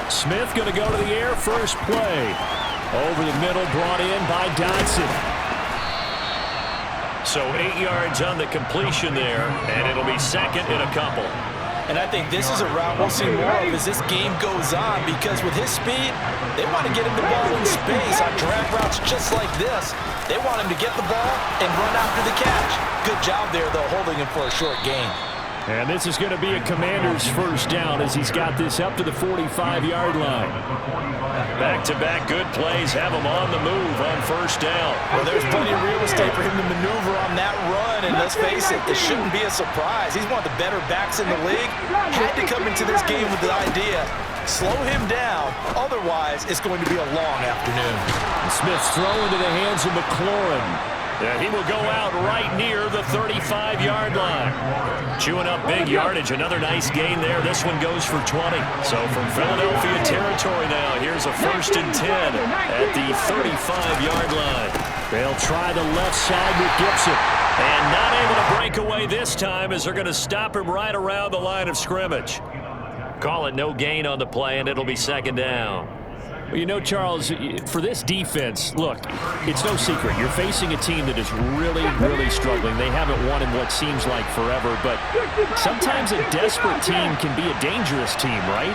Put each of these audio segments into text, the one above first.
Smith going to go to the air first play. Over the middle, brought in by Dodson. So 8 yards on the completion there, and it'll be second and a couple. And I think this is a route we'll see more of as this game goes on, because with his speed, they want to get him the ball in space on drag routes just like this. They want him to get the ball and run after the catch. Good job there, though, holding him for a short gain. And this is going to be a Commander's first down as he's got this up to the 45-yard line. Back-to-back good plays have him on the move on first down. Well, there's plenty of real estate for him to maneuver on that run, and let's face it, it shouldn't be a surprise. He's one of the better backs in the league. Had to come into this game with the idea, slow him down, otherwise it's going to be a long afternoon. And Smith's throw into the hands of McLaurin. And he will go out right near the 35-yard line. Chewing up big yardage. Another nice gain there. This one goes for 20. So from Philadelphia territory now, here's a 1st and 10 at the 35-yard line. They'll try the left side with Gibson. And not able to break away this time as they're going to stop him right around the line of scrimmage. Call it no gain on the play, and it'll be second down. Well, you know, Charles, for this defense, look, it's no secret. You're facing a team that is really, really struggling. They haven't won in what seems like forever, but sometimes a desperate team can be a dangerous team, right?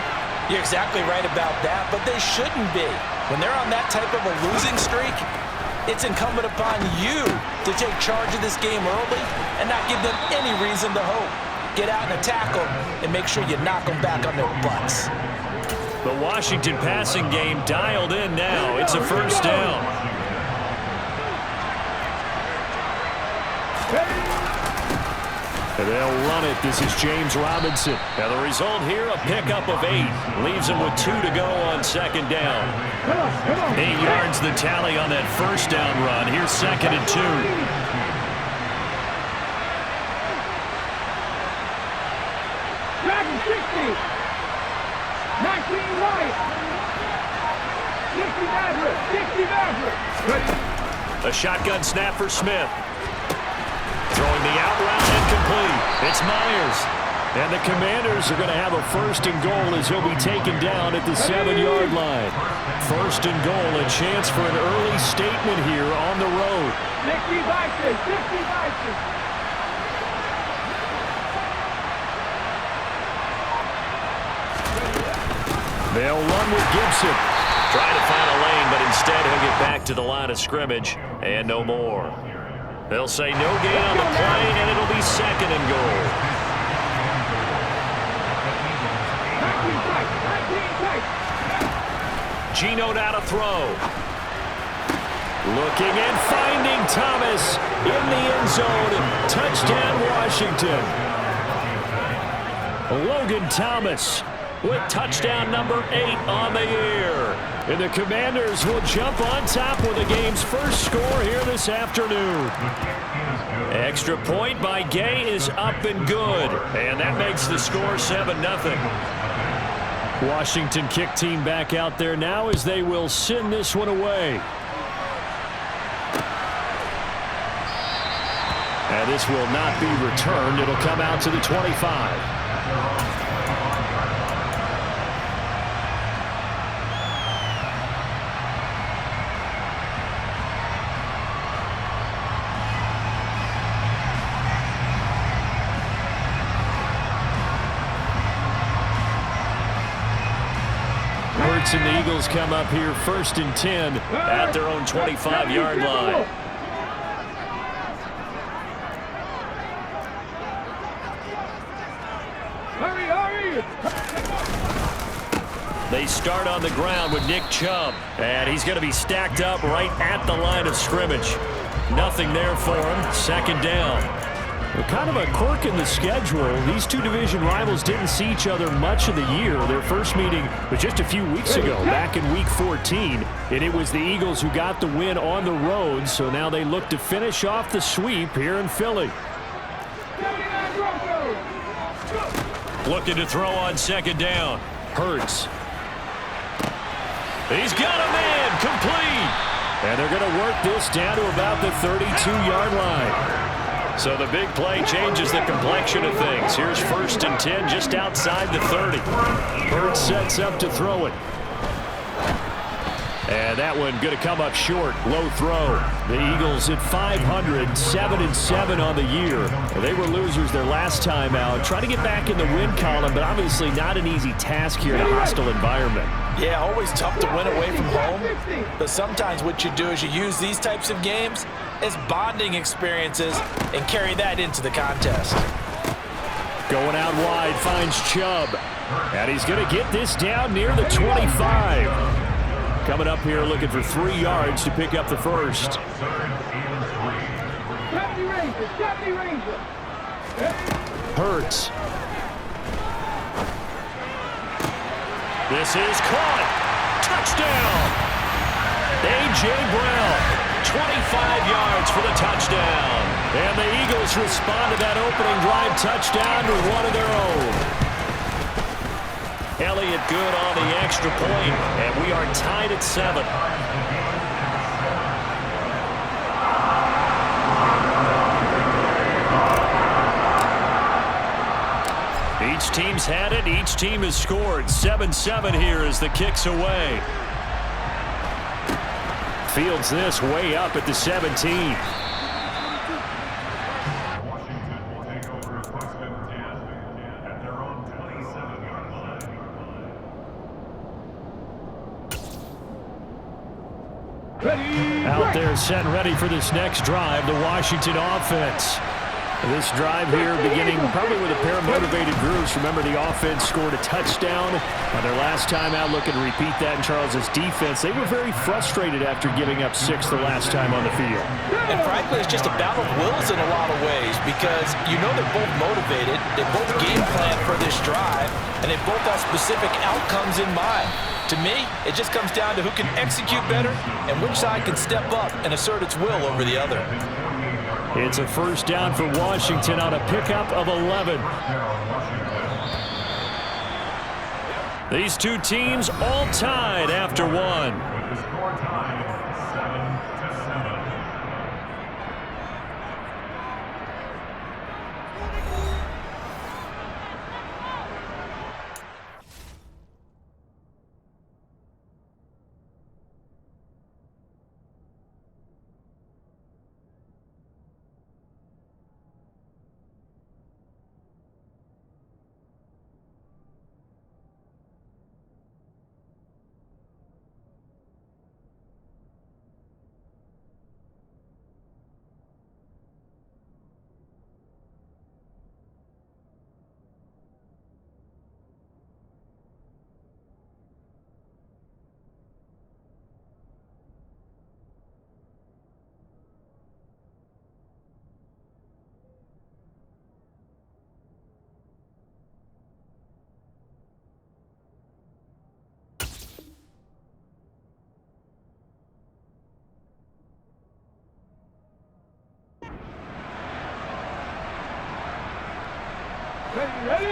You're exactly right about that, but they shouldn't be. When they're on that type of a losing streak, it's incumbent upon you to take charge of this game early and not give them any reason to hope. Get out and attack them and make sure you knock them back on their butts. The Washington passing game dialed in now. It's a first down. And they'll run it. This is James Robinson. And the result here, a pickup of 8. Leaves him with 2 to go on second down. 8 yards the tally on that first down run. Here's 2nd and 2. A shotgun snap for Smith. Throwing the out route incomplete. It's Myers. And the Commanders are going to have a 1st and goal as he'll be taken down at the 7-yard line. 1st and goal, a chance for an early statement here on the road. They'll run with Gibson. Trying to find a lane, but instead he'll get back to the line of scrimmage and no more. They'll say no gain on the play, and it'll be 2nd and goal. Geno now to throw. Looking and finding Thomas in the end zone. Touchdown, Washington. Logan Thomas with touchdown number 8 on the year. And the Commanders will jump on top with the game's first score here this afternoon. Extra point by Gay is up and good. And that makes the score 7-0. Washington kick team back out there now as they will send this one away. And this will not be returned. It'll come out to the 25. And the Eagles come up here 1st and 10 at their own 25-yard line. They start on the ground with Nick Chubb, and he's going to be stacked up right at the line of scrimmage. Nothing there for him. 2nd down. Well, kind of a quirk in the schedule. These two division rivals didn't see each other much of the year. Their first meeting was just a few weeks ago, back in Week 14. And it was the Eagles who got the win on the road, so now they look to finish off the sweep here in Philly. Looking to throw on 2nd down. Hurts. He's got a man, complete. And they're going to work this down to about the 32-yard line. So the big play changes the complexion of things. Here's 1st and 10 just outside the 30. Hurts sets up to throw it. And that one going to come up short. Low throw. The Eagles at 500, 7-7 on the year. They were losers their last time out. Try to get back in the win column, but obviously not an easy task here in a hostile environment. Yeah, always tough to win away from home. But sometimes what you do is you use these types of games as bonding experiences and carry that into the contest. Going out wide, finds Chubb. And he's going to get this down near the 25. Coming up here looking for 3 yards to pick up the first. Hurts. This is caught. Touchdown. A.J. Brown, 25 yards for the touchdown. And the Eagles respond to that opening drive touchdown with one of their own. Elliott good on the extra point, and we are tied at 7. Each team's had it. Each team has scored. 7-7 here as the kick's away. Fields this way up at the 17. Out there set and ready for this next drive, the Washington offense. This drive here beginning probably with a pair of motivated groups. Remember, the offense scored a touchdown on their last time out. Looking to repeat that in Charles's defense. They were very frustrated after giving up 6 the last time on the field. And frankly, it's just a battle of wills in a lot of ways because you know they're both motivated. They both game plan for this drive, and they both have specific outcomes in mind. To me, it just comes down to who can execute better and which side can step up and assert its will over the other. It's a first down for Washington on a pickup of 11. These two teams all tied after one.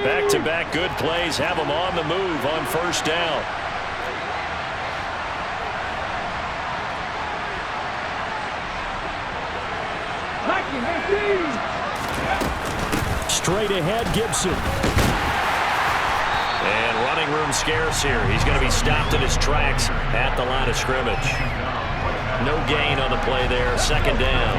Back-to-back good plays have them on the move on first down. Straight ahead, Gibson. And running room scarce here. He's going to be stopped in his tracks at the line of scrimmage. No gain on the play there. Second down.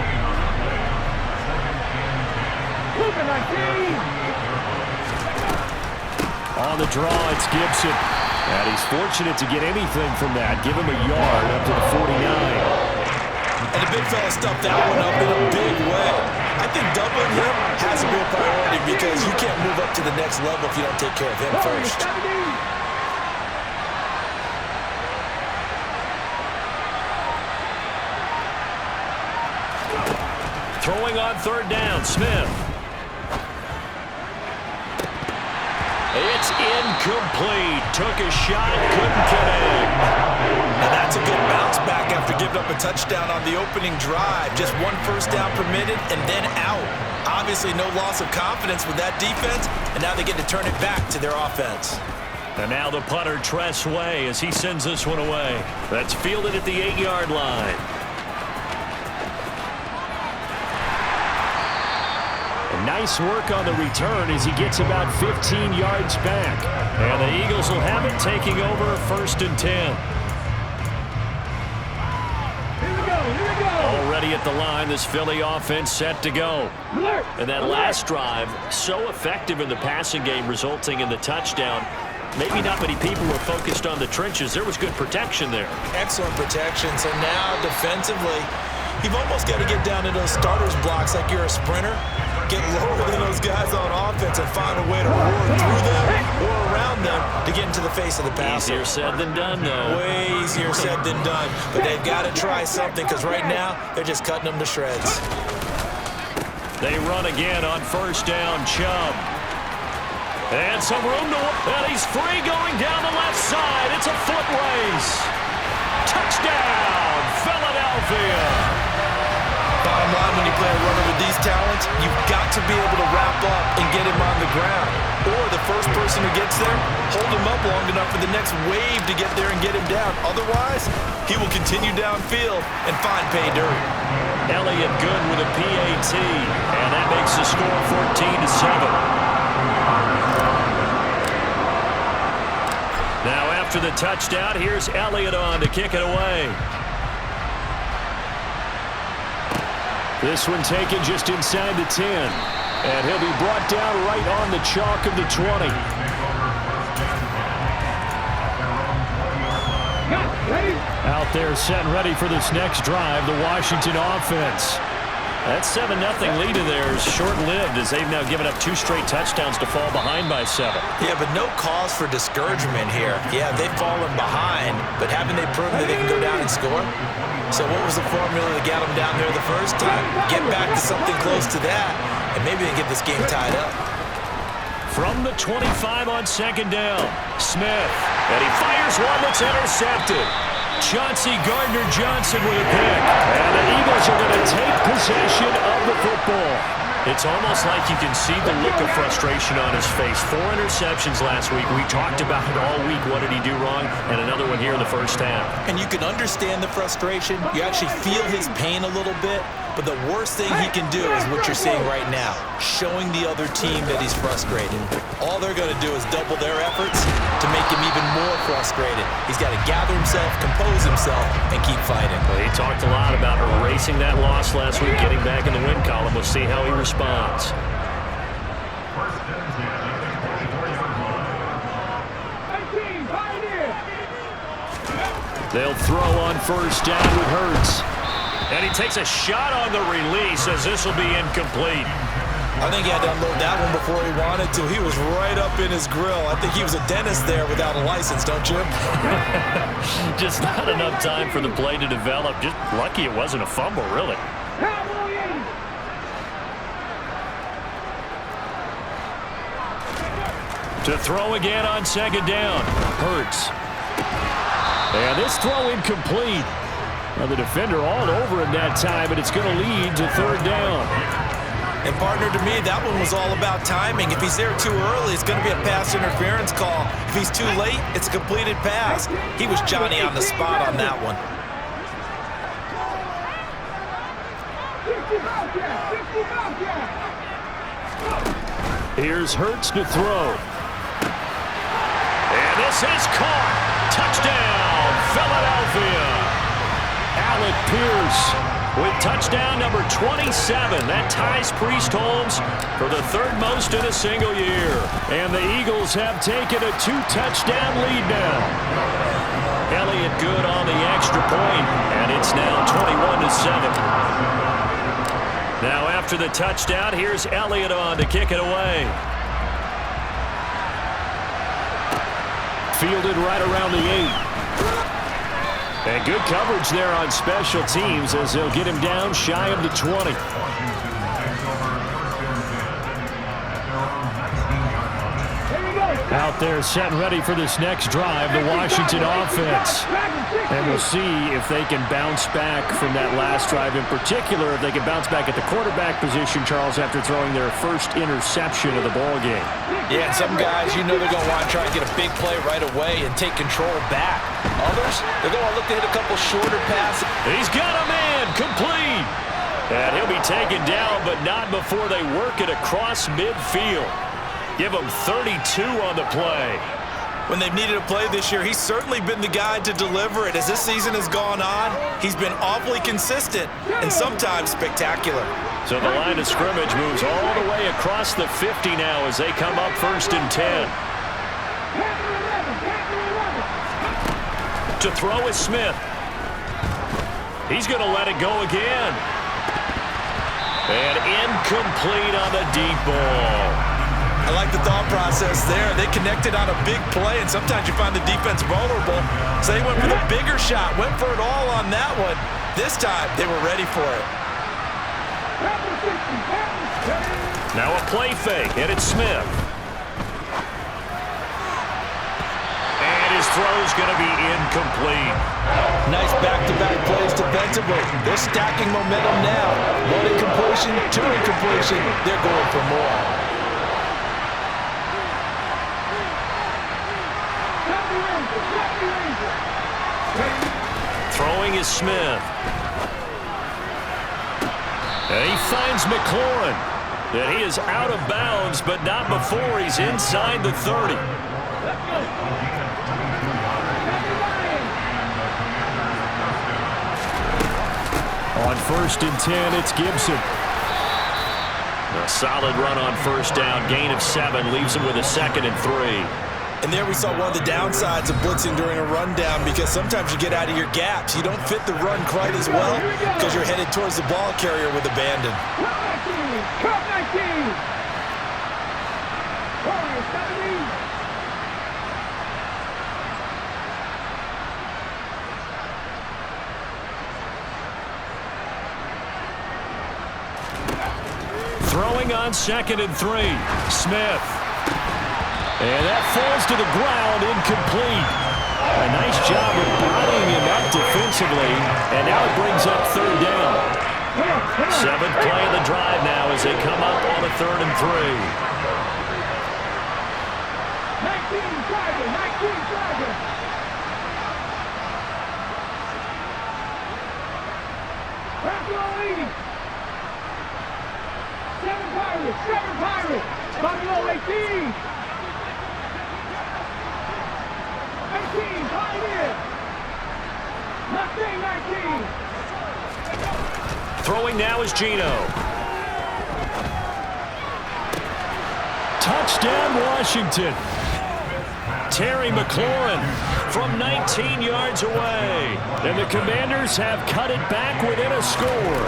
On the draw, it's Gibson. And he's fortunate to get anything from that. Give him a yard up to the 49. And the big fella stuffed that one up in a big way. I think doubling him has to be a priority because you can't move up to the next level if you don't take care of him first. Throwing on third down, Smith. It's incomplete. Took a shot, couldn't connect. And that's a good bounce back after giving up a touchdown on the opening drive. Just one first down permitted and then out. Obviously no loss of confidence with that defense, and now they get to turn it back to their offense. And now the punter, Tress Way, as he sends this one away. That's fielded at the 8-yard line. Nice work on the return as he gets about 15 yards back. And the Eagles will have it, taking over 1st and 10. Already at the line, this Philly offense set to go. And that last drive, so effective in the passing game, resulting in the touchdown. Maybe not many people were focused on the trenches. There was good protection there. Excellent protection. So now defensively, you've almost got to get down to those starters blocks like you're a sprinter. Get lower than those guys on offense and find a way to roar through them or around them to get into the face of the passer. Easier said than done, though. Way easier said than done. But they've got to try something because right now they're just cutting them to shreds. They run again on 1st down. Chubb. And some room to work. And he's free going down the left side. It's a foot race. Touchdown, Philadelphia. Bottom line, when you play a runner with these talents, you've got to be able to wrap up and get him on the ground. Or the first person who gets there, hold him up long enough for the next wave to get there and get him down. Otherwise, he will continue downfield and find pay dirt. Elliott good with a PAT, and that makes the score 14-7. Now after the touchdown, here's Elliott on to kick it away. This one taken just inside the 10. And he'll be brought down right on the chalk of the 20. Out there set and ready for this next drive, the Washington offense. That 7-0 lead of theirs short-lived as they've now given up 2 straight touchdowns to fall behind by 7. Yeah, but no cause for discouragement here. Yeah, they've fallen behind, but haven't they proven that they can go down and score? So what was the formula that got them down there the first time? Get back to something close to that, and maybe they get this game tied up. From the 25 on 2nd down, Smith. And he fires one that's intercepted. Chauncey Gardner-Johnson with a pick. And the Eagles are going to take possession of the football. It's almost like you can see the look of frustration on his face. 4 interceptions last week. We talked about it all week. What did he do wrong? And another one here in the first half. And you can understand the frustration. You actually feel his pain a little bit. But the worst thing he can do is what you're seeing right now, showing the other team that he's frustrated. All they're going to do is double their efforts to make him even more frustrated. He's got to gather himself, compose himself, and keep fighting. Well, he talked a lot about erasing that loss last week, getting back in the win column. We'll see how he responds. They'll throw on 1st down with Hurts. And he takes a shot on the release as this will be incomplete. I think he had to unload that one before he wanted to. He was right up in his grill. I think he was a dentist there without a license, don't you? Just not enough time for the play to develop. Just lucky it wasn't a fumble, really. To throw again on 2nd down. Hurts. And this throw incomplete. Now the defender all over him that time, but it's going to lead to 3rd down. And partner, to me, that one was all about timing. If he's there too early, it's going to be a pass interference call. If he's too late, it's a completed pass. He was Johnny on the spot on that one. Here's Hurts to throw. And this is caught. Touchdown, Philadelphia. Alec Pierce with touchdown number 27. That ties Priest Holmes for the 3rd most in a single year. And the Eagles have taken a 2-touchdown lead now. Elliott good on the extra point, and it's now 21-7. Now after the touchdown, here's Elliott on to kick it away. Fielded right around the 8. And good coverage there on special teams as they'll get him down shy of the 20. Out there set and ready for this next drive, the Washington offense. And we'll see if they can bounce back from that last drive. In particular, if they can bounce back at the quarterback position, Charles, after throwing their first interception of the ball game. Yeah, and some guys, you know they're going to want to try to get a big play right away and take control back. Others, they're going to look to hit a couple shorter passes. He's got a man complete. And he'll be taken down, but not before they work it across midfield. Give him 32 on the play. When they've needed a play this year, he's certainly been the guy to deliver it. As this season has gone on, he's been awfully consistent and sometimes spectacular. So the line of scrimmage moves all the way across the 50 now as they come up 1st and 10. To throw is Smith. He's going to let it go again. And incomplete on the deep ball. I like the thought process there. They connected on a big play, and sometimes you find the defense vulnerable. So they went for the bigger shot, went for it all on that one. This time, they were ready for it. Now a play fake, and it's Smith. And his throw's going to be incomplete. Nice back-to-back plays defensively. They're stacking momentum now. 1 incompletion, 2 incompletion. They're going for more. Throwing is Smith. And he finds McLaurin. And he is out of bounds, but not before he's inside the 30. On 1st and 10, it's Gibson. A solid run on 1st down. Gain of 7 leaves him with a 2nd and 3. And there we saw one of the downsides of blitzing during a rundown, because sometimes you get out of your gaps. You don't fit the run quite as well because you're headed towards the ball carrier with abandon. Throwing on 2nd and 3. Smith. And that falls to the ground, incomplete. A nice job of bodying him up defensively, and now it brings up 3rd down. 7th play of the drive now as they come up on a 3rd and 3. 19 Tiger. Buffalo leading. 7 Pirates. Buffalo 18. 18, Pioneer. 19. Throwing now is Gino. Touchdown, Washington. Terry McLaurin from 19 yards away. And the Commanders have cut it back within a score.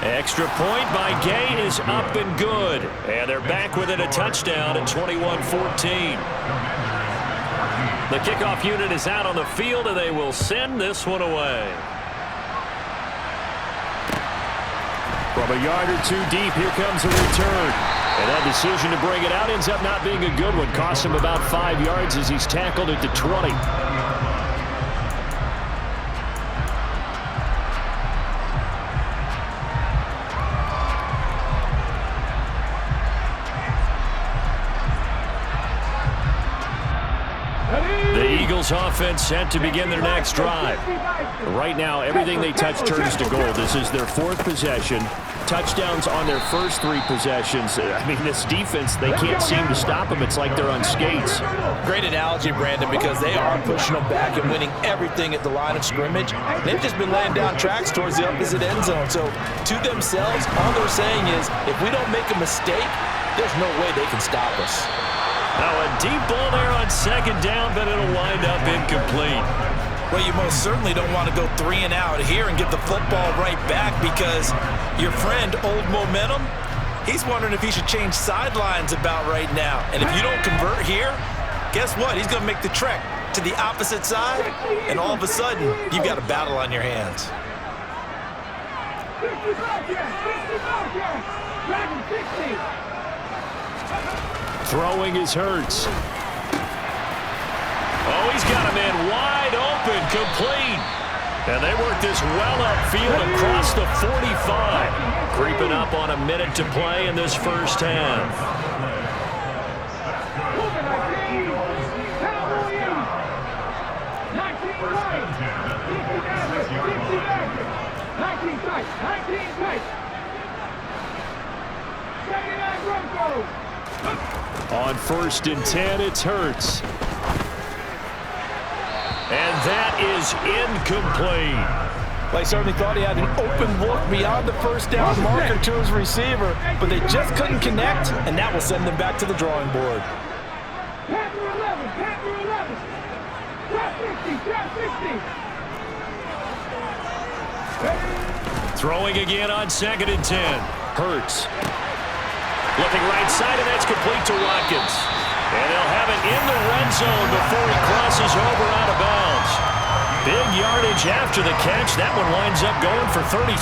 Extra point by Gay is up and good. And they're back within a touchdown at 21-14. The kickoff unit is out on the field, and they will send this one away. From a yard or 2 deep, here comes a return. And that decision to bring it out ends up not being a good one. Costs him about 5 yards as he's tackled at the 20. The Eagles offense set to begin their next drive. Right now, everything they touch turns to gold. This is their 4th possession. Touchdowns on their first 3 possessions. I mean, this defense, they can't seem to stop them. It's like they're on skates. Great analogy, Brandon, because they are pushing them back and winning everything at the line of scrimmage. They've just been laying down tracks towards the opposite end zone. So, to themselves, all they're saying is, if we don't make a mistake, there's no way they can stop us. Now a deep ball there on 2nd down, but it'll wind up incomplete. Well, you most certainly don't want to go 3 and out here and get the football right back, because your friend, Old Momentum, he's wondering if he should change sidelines about right now. And if you don't convert here, guess what? He's going to make the trek to the opposite side, and all of a sudden, you've got a battle on your hands. 60. Throwing is Hurts. Oh, he's got a man wide open, complete. And they work this well upfield across the 45. Creeping up on a minute to play in this first half. 19 tight. 19 tight. 79 Broncos. On 1st and 10, it's Hurts. And that is incomplete. Well, he certainly thought he had an open look beyond the first down marker to his receiver, but they just couldn't connect, and that will send them back to the drawing board. Panther 11. Panther 11. Trap 60. Trap 60. Throwing again on 2nd and 10. Hurts. Looking right side, and that's complete to Watkins. And they'll have it in the red zone before he crosses over out of bounds. Big yardage after the catch. That one winds up going for 36.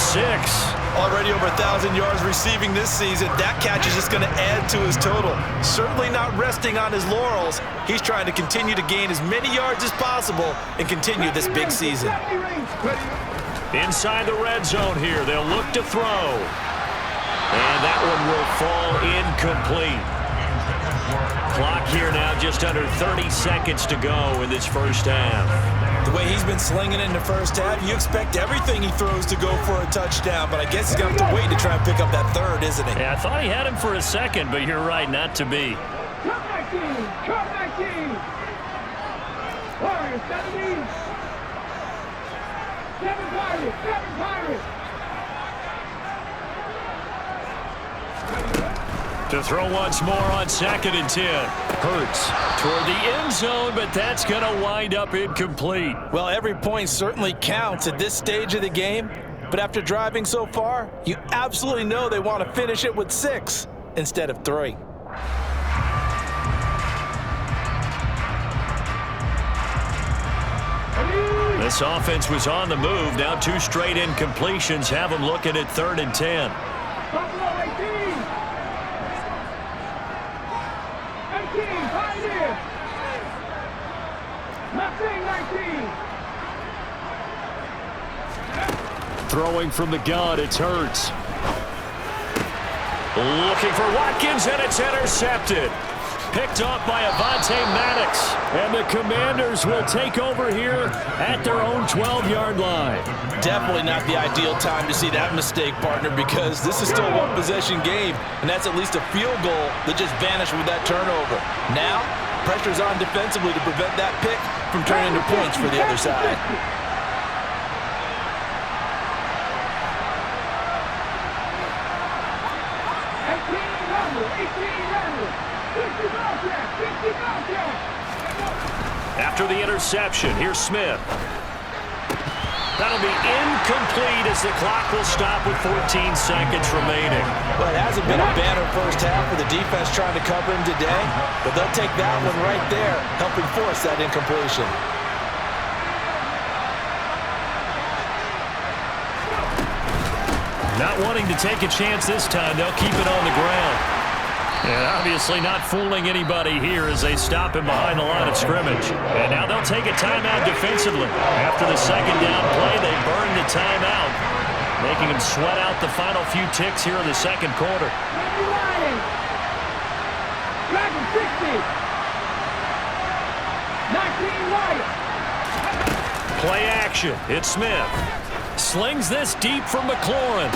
Already over 1,000 yards receiving this season. That catch is just going to add to his total. Certainly not resting on his laurels. He's trying to continue to gain as many yards as possible and continue this big season. Inside the red zone here. They'll look to throw. And that one will fall incomplete. Clock here now, just under 30 seconds to go in this first half. The way he's been slinging in the first half, you expect everything he throws to go for a touchdown, but I guess he's going to have to wait to try and pick up that third, isn't he? Yeah, I thought he had him for a second, but you're right, not to be. Cut 19. Cut 19. Warriors 17. 7 Pirates. 7 Pirates. To throw once more on 2nd and 10. Hurts toward the end zone, but that's going to wind up incomplete. Well, every point certainly counts at this stage of the game, but after driving so far, you absolutely know they want to finish it with 6 instead of 3. This offense was on the move. Now 2 straight incompletions have them looking at 3rd and 10. Buffalo 18. 18. Pioneer. Nothing 19. Throwing from the gun, it's Hurts. Looking for Watkins, and it's intercepted. Picked off by Avonte Maddox. And the Commanders will take over here at their own 12-yard line. Definitely not the ideal time to see that mistake, partner, because this is still a one-possession game, and that's at least a field goal that just vanished with that turnover. Now, pressure's on defensively to prevent that pick from turning into points for the other side. 18 After the interception, here's Smith. That'll be incomplete as the clock will stop with 14 seconds remaining. Well, it hasn't been a banner first half for the defense trying to cover him today, but they'll take that one right there, helping force that incompletion. Not wanting to take a chance this time, they'll keep it on the ground. And obviously not fooling anybody here as they stop him behind the line of scrimmage. And now they'll take a timeout defensively. After the second down play, they burn the timeout, making him sweat out the final few ticks here in the second quarter. Dragon 60. 19 Wyatt. Play action. It's Smith. Slings this deep from McLaurin.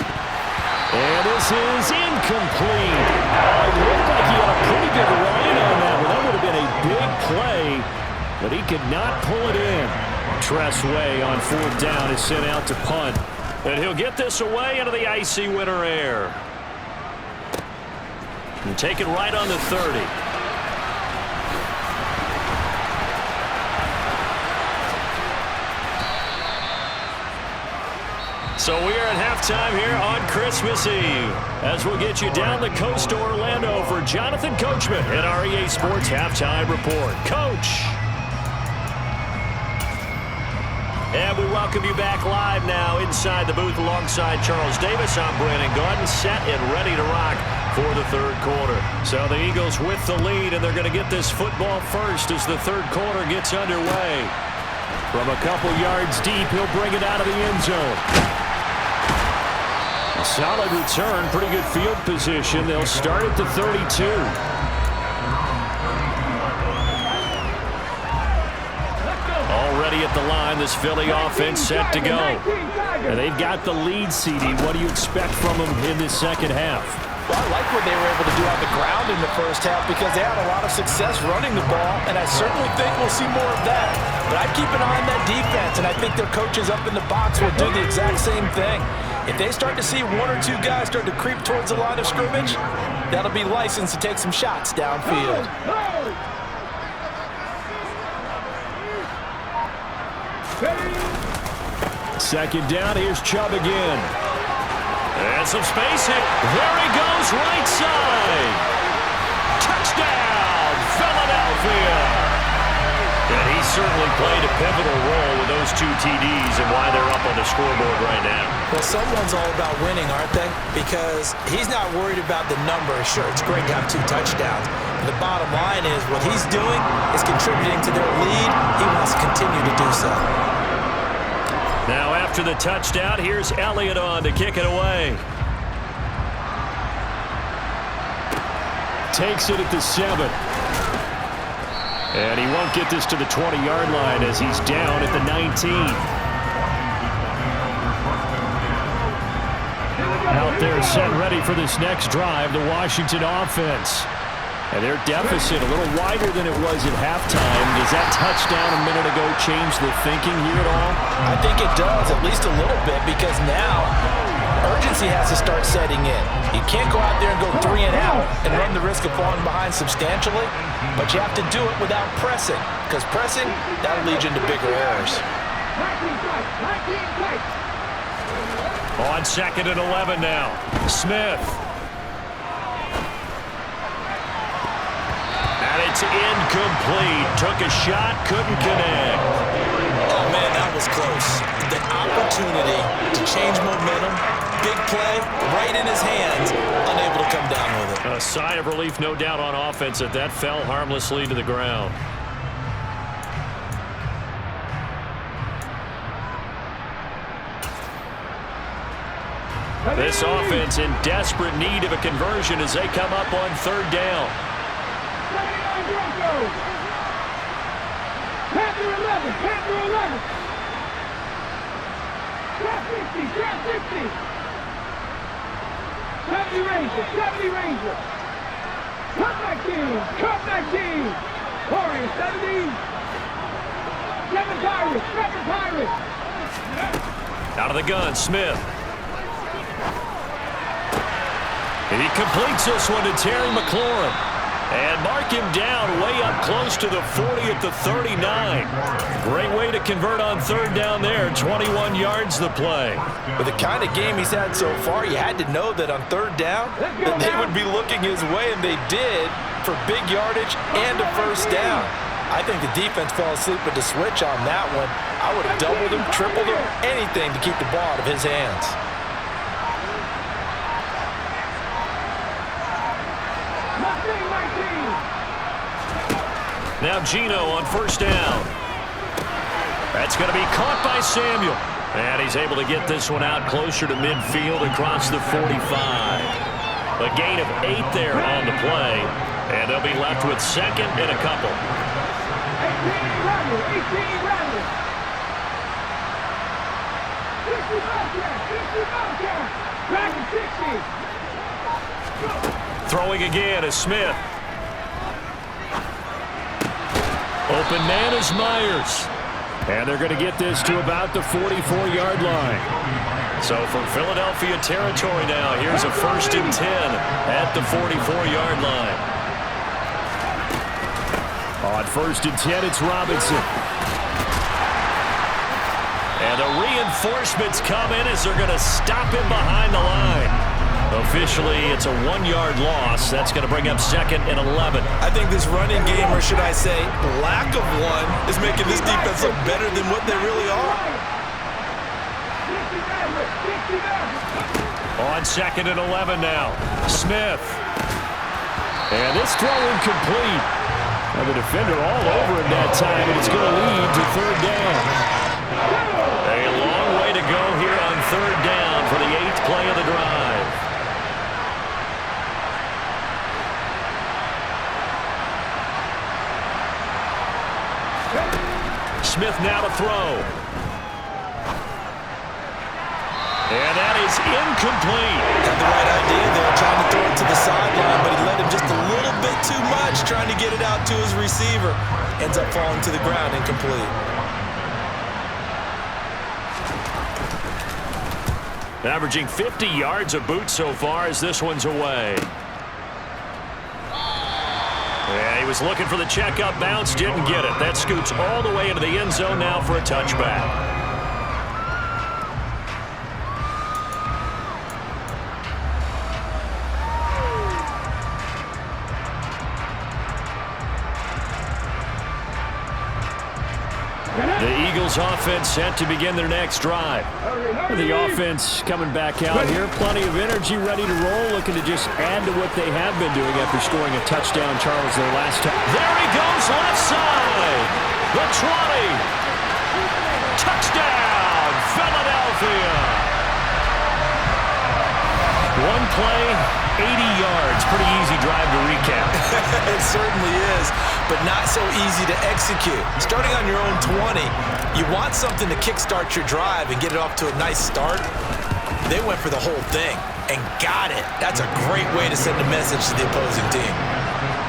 And this is incomplete. It looked like he had a pretty good line on that one. That would have been a big play, but he could not pull it in. Tressway on 4th down is sent out to punt. And he'll get this away into the icy winter air. And take it right on the 30. So we are at halftime here on Christmas Eve as we'll get you down the coast to Orlando for Jonathan Coachman at our EA Sports Halftime Report. Coach! And we welcome you back live now inside the booth alongside Charles Davis. I'm Brandon Gaudin, set and ready to rock for the third quarter. So the Eagles with the lead, and they're going to get this football first as the third quarter gets underway. From a couple yards deep, he'll bring it out of the end zone. Solid return, pretty good field position. They'll start at the 32. Already at the line, this Philly offense set to go. And they've got the lead, CD. What do you expect from them in this second half? Well, I like what they were able to do on the ground in the first half because they had a lot of success running the ball, and I certainly think we'll see more of that. But I'd keep an eye on that defense, and I think their coaches up in the box will do the exact same thing. If they start to see one or two guys start to creep towards the line of scrimmage, that'll be licensed to take some shots downfield. Second down, here's Chubb again. And some spacing. There he goes, right side. Touchdown, Philadelphia. And he certainly played a pivotal role with those two TDs and why they're up on the scoreboard right now. Well, someone's all about winning, aren't they? Because he's not worried about the number. Sure, it's great to have 2 touchdowns. But the bottom line is what he's doing is contributing to their lead. He wants to continue to do so. Now after the touchdown, here's Elliott on to kick it away. Takes it at the 7. And he won't get this to the 20-yard line as he's down at the 19. Out there set ready for this next drive, the Washington offense. And their deficit a little wider than it was at halftime. Does that touchdown a minute ago change the thinking here at all? I think it does, at least a little bit, because now urgency has to start setting in. You can't go out there and go 3 and out and run the risk of falling behind substantially, but you have to do it without pressing, because pressing, that'll lead you into bigger errors. On 2nd and 11 now. Smith. And it's incomplete. Took a shot, couldn't connect. Oh, man, that was close. The opportunity to change momentum, big play, right in his hands, unable to come down with it. A sigh of relief, no doubt, on offense that that fell harmlessly to the ground. This offense in desperate need of a conversion as they come up on 3rd down. Panther 11, Panther 11. Trap 50, trap 50. 70 Ranger, 70 Ranger. Cut 19, cut 19. Warrior 70. 7 Pirates, 7 Pirates. Out of the gun, Smith. And he completes this one to Terry McLaurin. And mark him down way up close to the 40 at the 39. Great way to convert on 3rd down there. 21 yards the play. With the kind of game he's had so far, you had to know that on 3rd down that they would be looking his way, and they did, for big yardage and a 1st down. I think the defense fell asleep with the switch on that one. I would have doubled him, tripled him, anything to keep the ball out of his hands. Now Gino on 1st down. That's going to be caught by Samuel. And he's able to get this one out closer to midfield across the 45. A gain of 8 there on the play. And they'll be left with 2nd and a couple. 18 Rattler, 18 Rattler. 60 Bobcat, 60 Bobcat. Dragon 60. Throwing again is Smith. Open man is Myers. And they're going to get this to about the 44-yard line. So from Philadelphia territory now, here's a 1st and 10 at the 44-yard line. On 1st and 10, it's Robinson. And the reinforcements come in as they're going to stop him behind the line. Officially, it's a 1-yard loss. That's going to bring up 2nd and 11. I think this running game, or should I say lack of one, is making this defense look better than what they really are. On 2nd and 11 now. Smith. And this throw incomplete. And the defender all over him that time, and it's going to lead to 3rd down. A long way to go here on 3rd down for the 8th play of the drive. Smith now to throw. And that is incomplete. Had the right idea there, trying to throw it to the sideline, but he let him just a little bit too much, trying to get it out to his receiver. Ends up falling to the ground, incomplete. Averaging 50 yards a boot so far as this one's away. Yeah, he was looking for the checkup bounce, didn't get it. That scoots all the way into the end zone now for a touchback. The Eagles offense set to begin their next drive. The offense coming back out here. Plenty of energy, ready to roll, looking to just add to what they have been doing after scoring a touchdown, Charles, their last time. There he goes, left side. The 20. Touchdown, Philadelphia. One play, 80 yards. Pretty easy drive to recap. It certainly is, but not so easy to execute. Starting on your own 20, you want something to kickstart your drive and get it off to a nice start. They went for the whole thing and got it. That's a great way to send a message to the opposing team.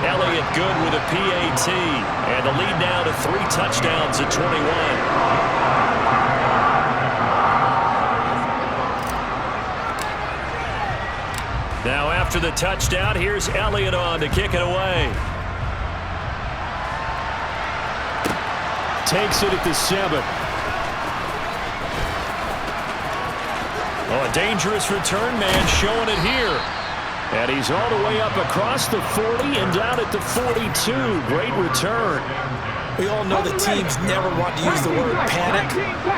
Elliott good with a PAT, and the lead now to 3 touchdowns at 21. Now after the touchdown, here's Elliott on to kick it away. Takes it at the 7. Oh, a dangerous return man showing it here. And he's all the way up across the 40 and down at the 42. Great return. We all know that teams never want to use the word panic,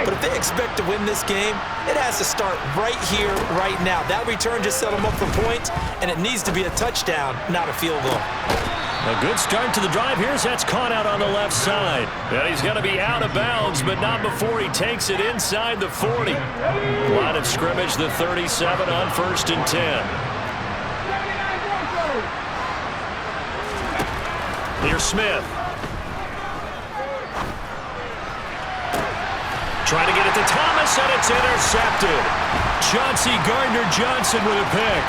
but if they expect to win this game, it has to start right here, right now. That return just set them up for points, and it needs to be a touchdown, not a field goal. A good start to the drive. Here's that's caught out on the left side. And he's going to be out of bounds, but not before he takes it inside the 40. Line of scrimmage, the 37 on 1st and 10. Here's Smith. Trying to get it to Thomas, and it's intercepted. Chauncey Gardner-Johnson with a pick.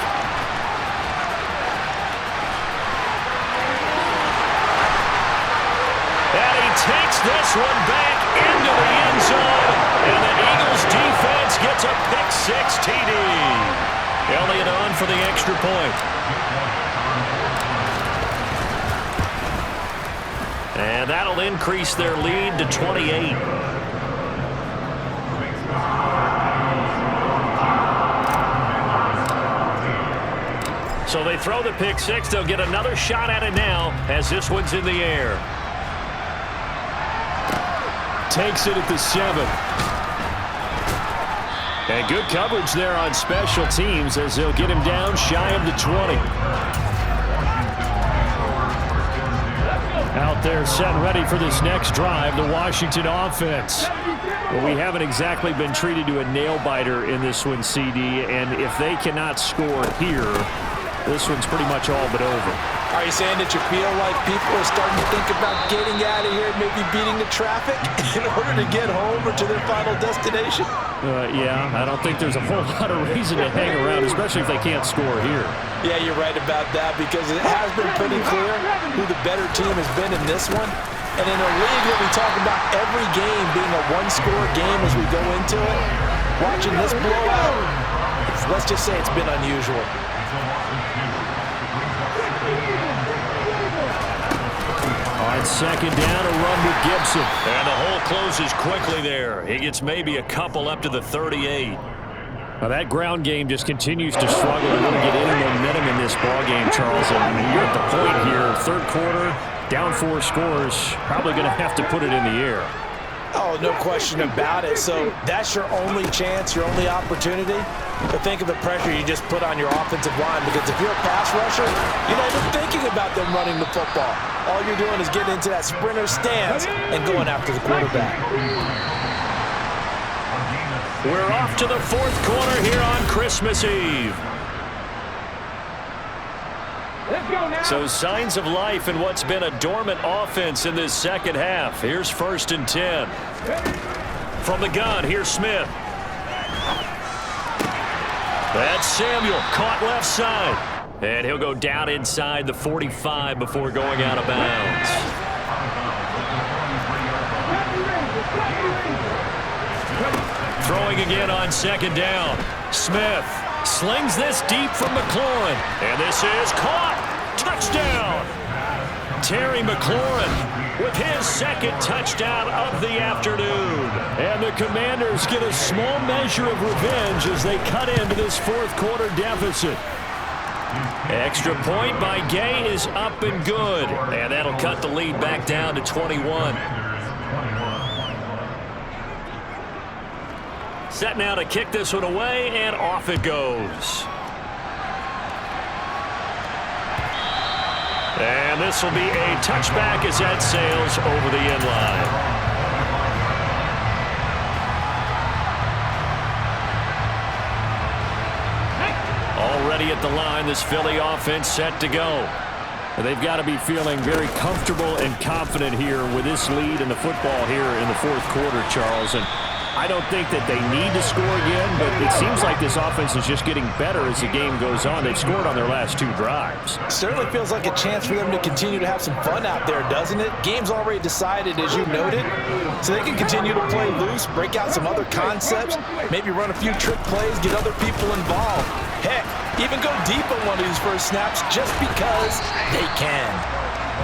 And he takes this one back into the end zone. And the Eagles defense gets a pick-6 TD. Elliott on for the extra point. And that'll increase their lead to 28. So they throw the pick-6. They'll get another shot at it now as this one's in the air. Takes it at the 7. And good coverage there on special teams as they'll get him down shy of the 20. Out there set ready for this next drive, the Washington offense. Well, we haven't exactly been treated to a nail-biter in this one, CD, and if they cannot score here, this one's pretty much all but over. Are you saying that you feel like people are starting to think about getting out of here, maybe beating the traffic in order to get home or to their final destination? Yeah, I don't think there's a whole lot of reason to hang around, especially if they can't score here. Yeah, you're right about that because it has been pretty clear who the better team has been in this one. And in a league that we talk about every game being a one-score game as we go into it, watching this blowout, let's just say it's been unusual. On second down, a run with Gibson. And the hole closes quickly there. He gets maybe a couple up to the 38. Now that ground game just continues to struggle to really get any momentum in this ball game, Charles. And you're at the point here, third quarter, down 4 scores, probably going to have to put it in the air. Oh, no question about it. So that's your only chance, your only opportunity. But think of the pressure you just put on your offensive line, because if you're a pass rusher, you're not even thinking about them running the football. All you're doing is getting into that sprinter stance and going after the quarterback. We're off to the 4th quarter here on Christmas Eve. So signs of life in what's been a dormant offense in this second half. Here's 1st and 10. From the gun, here's Smith. That's Samuel, caught left side. And he'll go down inside the 45 before going out of bounds. Throwing again on second down. Smith slings this deep from McLaurin. And this is caught. Touchdown. Terry McLaurin with his second touchdown of the afternoon. And the Commanders get a small measure of revenge as they cut into this fourth quarter deficit. Extra point by Gay is up and good. And that'll cut the lead back down to 21. Set now to kick this one away, and off it goes. And this will be a touchback as that sails over the end line. Already at the line, this Philly offense set to go. They've got to be feeling very comfortable and confident here with this lead in the football here in the fourth quarter, Charles. And I don't think that they need to score again, but it seems like this offense is just getting better as the game goes on. They've scored on their last two drives. Certainly feels like a chance for them to continue to have some fun out there, doesn't it? Game's already decided, as you noted, so they can continue to play loose, break out some other concepts, maybe run a few trick plays, get other people involved. Heck, even go deep on one of these first snaps just because they can.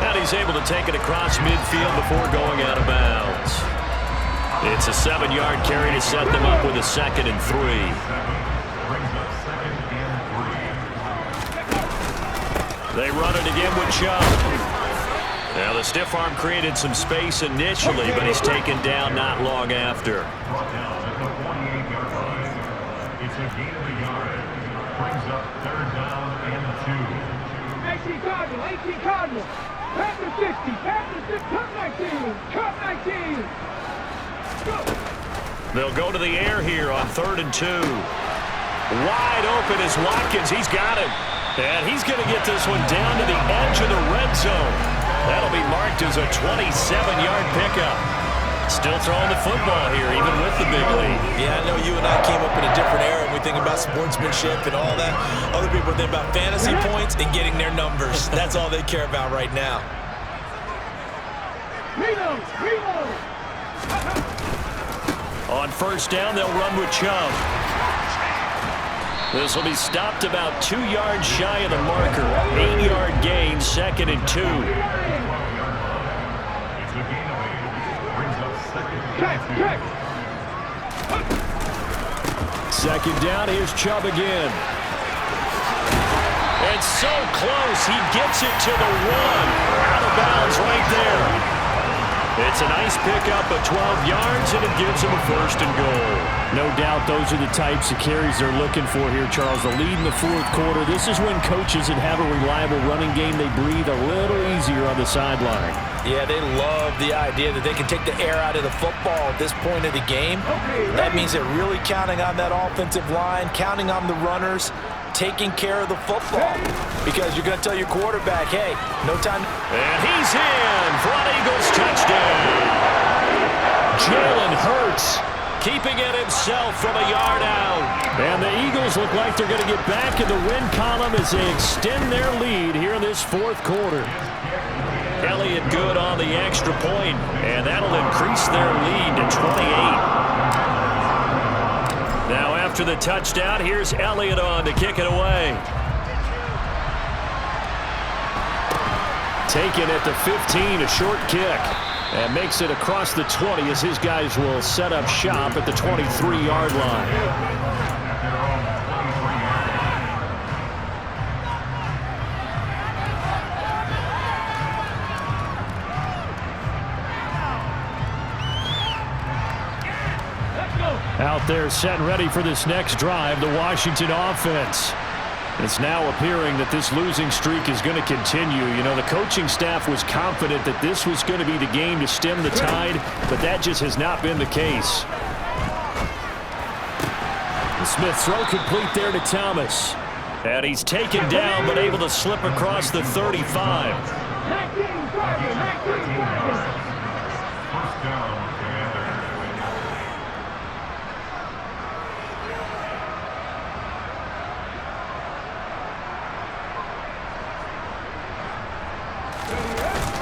And he's able to take it across midfield before going out of bounds. It's a 7-yard carry to set them up with a 2nd and 3. They run it again with Chubb. Now the stiff arm created some space initially, but he's taken down not long after. It's a gain of a yard. Brings up 3rd down and 2. 18 Cardinals, 18 Cardinals. Panther 60, Panther 60, Cup 19, Cup 19. They'll go to the air here on 3rd and 2. Wide open is Watkins. He's got it. And he's going to get this one down to the edge of the red zone. That'll be marked as a 27-yard pickup. Still throwing the football here, even with the big lead. Yeah, I know you and I came up in a different era and we think about sportsmanship and all that. Other people think about fantasy points and getting their numbers. That's all they care about right now. Reload, reload. On 1st down, they'll run with Chubb. This will be stopped about 2 yards shy of the marker. 8-yard gain, 2nd and 2. Second down, here's Chubb again. And so close, he gets it to the 1. Out of bounds right there. It's a nice pickup of 12 yards, and it gives him a 1st and goal. No doubt those are the types of carries they're looking for here, Charles. The lead in the fourth quarter. This is when coaches that have a reliable running game, they breathe a little easier on the sideline. Yeah, they love the idea that they can take the air out of the football at this point of the game. That means they're really counting on that offensive line, counting on the runners, taking care of the football. Because you're going to tell your quarterback, hey, no time. And he's in for an Eagles touchdown. Jalen Hurts keeping it himself from a yard out. And the Eagles look like they're going to get back in the win column as they extend their lead here in this fourth quarter. Elliott good on the extra point, and that'll increase their lead to 28. Now after the touchdown, here's Elliott on to kick it away. Taken at the 15, a short kick. And makes it across the 20 as his guys will set up shop at the 23-yard line. Out there set and ready for this next drive, the Washington offense. It's now appearing that this losing streak is going to continue. You know, the coaching staff was confident that this was going to be the game to stem the tide, but that just has not been the case. The Smith throw complete there to Thomas. And he's taken down, but able to slip across the 35.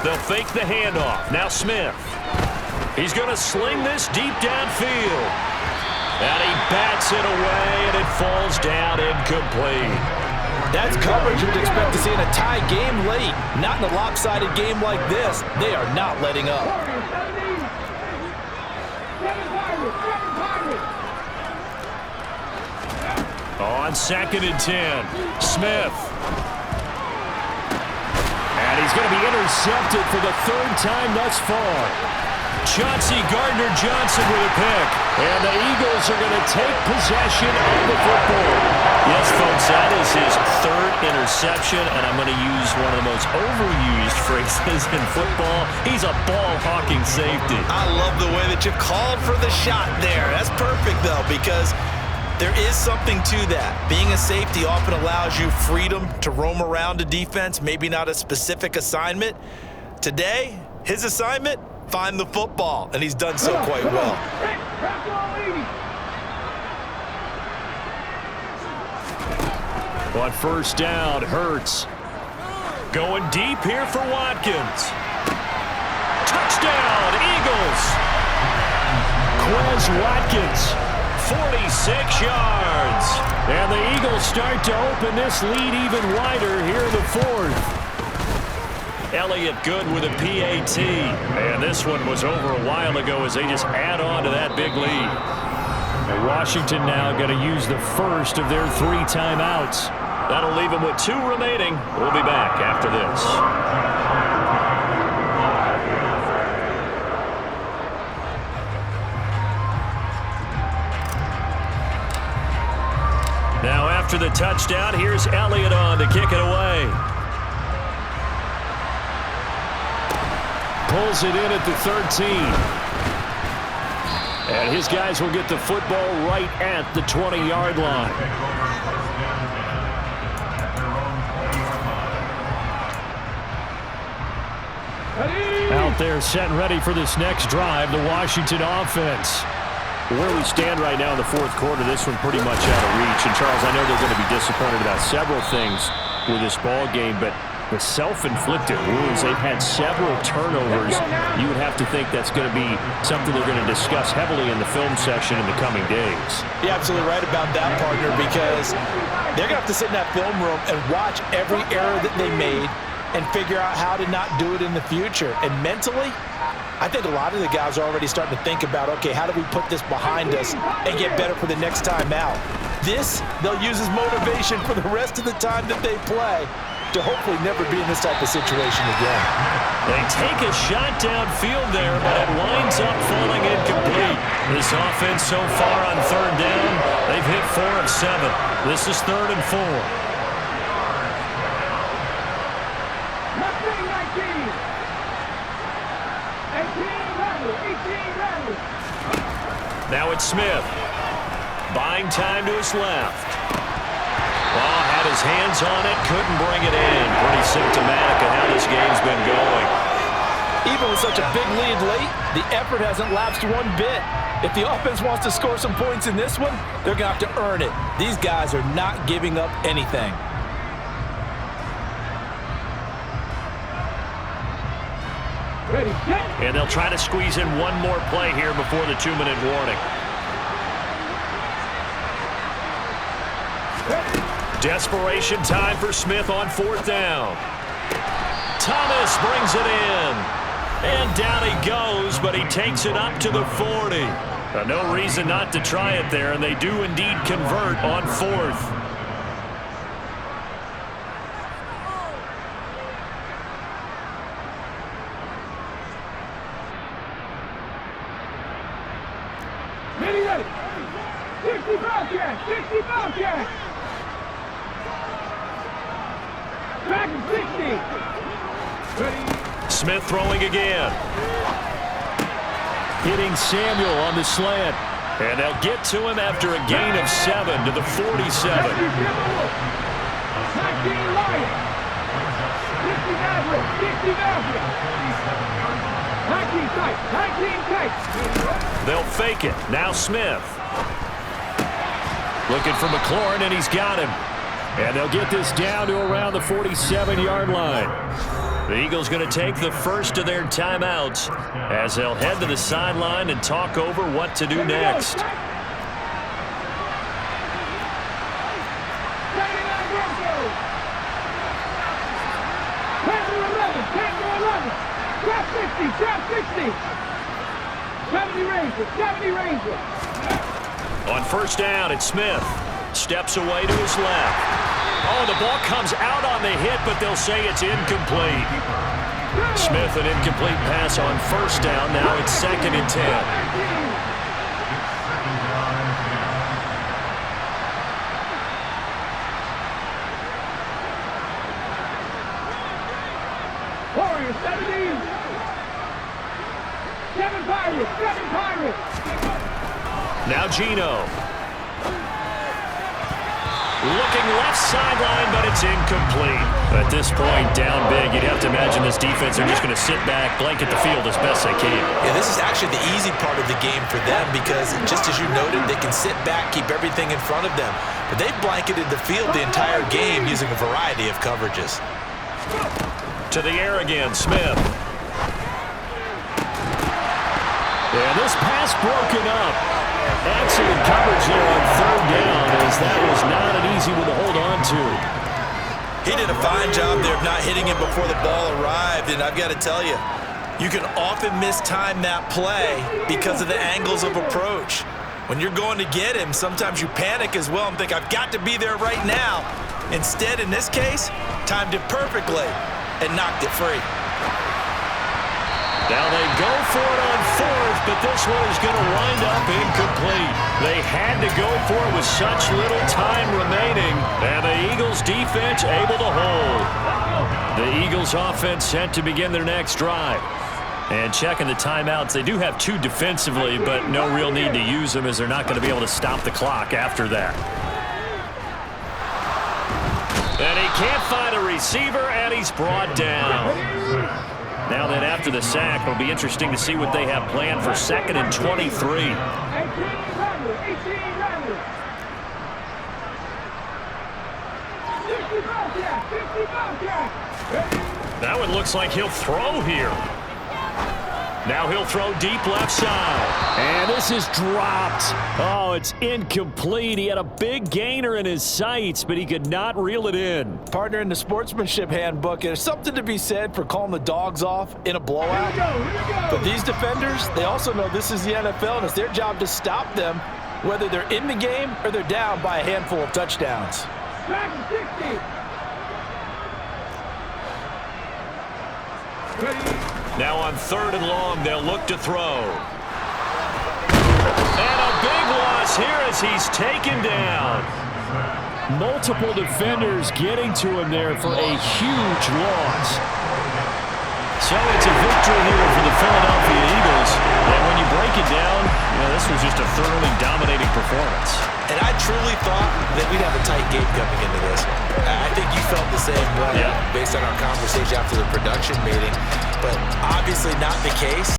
They'll fake the handoff. Now Smith. He's going to sling this deep downfield. And he bats it away, and it falls down incomplete. That's coverage you'd expect to see in a tie game late. Not in a lopsided game like this. They are not letting up. On 2nd and 10, Smith. And he's going to be intercepted for the 3rd time thus far. Chauncey Gardner-Johnson with a pick. And the Eagles are going to take possession of the football. Yes, folks, that is his 3rd interception, and I'm going to use one of the most overused phrases in football. He's a ball-hawking safety. I love the way that you called for the shot there. That's perfect, though, because there is something to that. Being a safety often allows you freedom to roam around a defense, maybe not a specific assignment. Today, his assignment, find the football, and he's done so quite well. On 1st down, Hurts. Going deep here for Watkins. Touchdown, Eagles! Quez Watkins, 46 yards. And the Eagles start to open this lead even wider here in the 4th. Elliott good with a PAT. And this one was over a while ago as they just add on to that big lead. And Washington now going to use the first of their 3 timeouts. That'll leave them with 2 remaining. We'll be back after this. Now after the touchdown, here's Elliott on to kick it away. Pulls it in at the 13. And his guys will get the football right at the 20-yard line. Out there set and ready for this next drive, the Washington offense. Where we stand right now in the 4th quarter, this one pretty much out of reach. And, Charles, I know they're going to be disappointed about several things with this ball game, but the self-inflicted wounds, they've had several turnovers. You would have to think that's going to be something they're going to discuss heavily in the film session in the coming days. You're absolutely right about that, partner, because they're going to have to sit in that film room and watch every error that they made and figure out how to not do it in the future. And mentally, I think a lot of the guys are already starting to think about, okay, how do we put this behind us and get better for the next time out? This, they'll use as motivation for the rest of the time that they play to hopefully never be in this type of situation again. They take a shot downfield there, but it winds up falling incomplete. This offense so far on 3rd down, they've hit 4 of 7. This is 3rd and 4. Now it's Smith. Buying time to his left. Oh, had his hands on it, couldn't bring it in. Pretty symptomatic of how this game's been going. Even with such a big lead late, the effort hasn't lapsed one bit. If the offense wants to score some points in this one, they're going to have to earn it. These guys are not giving up anything. And they'll try to squeeze in one more play here before the 2-minute warning. Desperation time for Smith on 4th down. Thomas brings it in. And down he goes, but he takes it up to the 40. No reason not to try it there, and they do indeed convert on 4th. Ready. 60 Bobcats. 60 Bobcats. Back to 60. Ready. Smith throwing again. Hitting Samuel on the slant. And they'll get to him after a gain of 7 to the 47. 19 Lions. 60 Maverick. 60 Maverick. 19 tight. 19 tight. They'll fake it. Now Smith. Looking for McLaurin, and he's got him. And they'll get this down to around the 47-yard line. The Eagles going to take the first of their timeouts as they'll head to the sideline and talk over what to do next. On first down, it's Smith. Steps away to his left. Oh, the ball comes out on the hit, but they'll say it's incomplete. Smith, an incomplete pass on first down. Now it's 2nd and 10. Warriors, 17. 7 Pirates, 7 Pirates. Now Gino. Looking left sideline, but it's incomplete. At this point, down big, you'd have to imagine this defense are just going to sit back, blanket the field as best they can. Yeah, this is actually the easy part of the game for them because, just as you noted, they can sit back, keep everything in front of them. But they've blanketed the field the entire game using a variety of coverages. To the air again, Smith. And this pass broken up. Excellent coverage there on third down, as that was not an easy one to hold on to. He did a fine job there of not hitting him before the ball arrived, and I've got to tell you, you can often mistime that play because of the angles of approach. When you're going to get him, sometimes you panic as well and think, I've got to be there right now. Instead, in this case, timed it perfectly and knocked it free. Now they go for it on fourth, but this one is going to wind up incomplete. They had to go for it with such little time remaining, and the Eagles defense able to hold. The Eagles offense set to begin their next drive. And checking the timeouts, they do have 2 defensively, but no real need to use them as they're not going to be able to stop the clock after that. And he can't find a receiver, and he's brought down. Now then, after the sack, it'll be interesting to see what they have planned for 2nd and 23. That one looks like he'll throw here. Now he'll throw deep left side. And this is dropped. Oh, it's incomplete. He had a big gainer in his sights, but he could not reel it in. Partner, in the sportsmanship handbook, there's something to be said for calling the dogs off in a blowout. But these defenders, they also know this is the NFL, and it's their job to stop them, whether they're in the game or they're down by a handful of touchdowns. Now on 3rd and long, they'll look to throw. And a big loss here as he's taken down. Multiple defenders getting to him there for a huge loss. So it's a victory here for the Philadelphia Eagles. And when you break it down, this was just a thoroughly dominating performance. And I truly thought that we'd have a tight game coming into this. I think you felt the same way based on our conversation after the production meeting. But obviously not the case.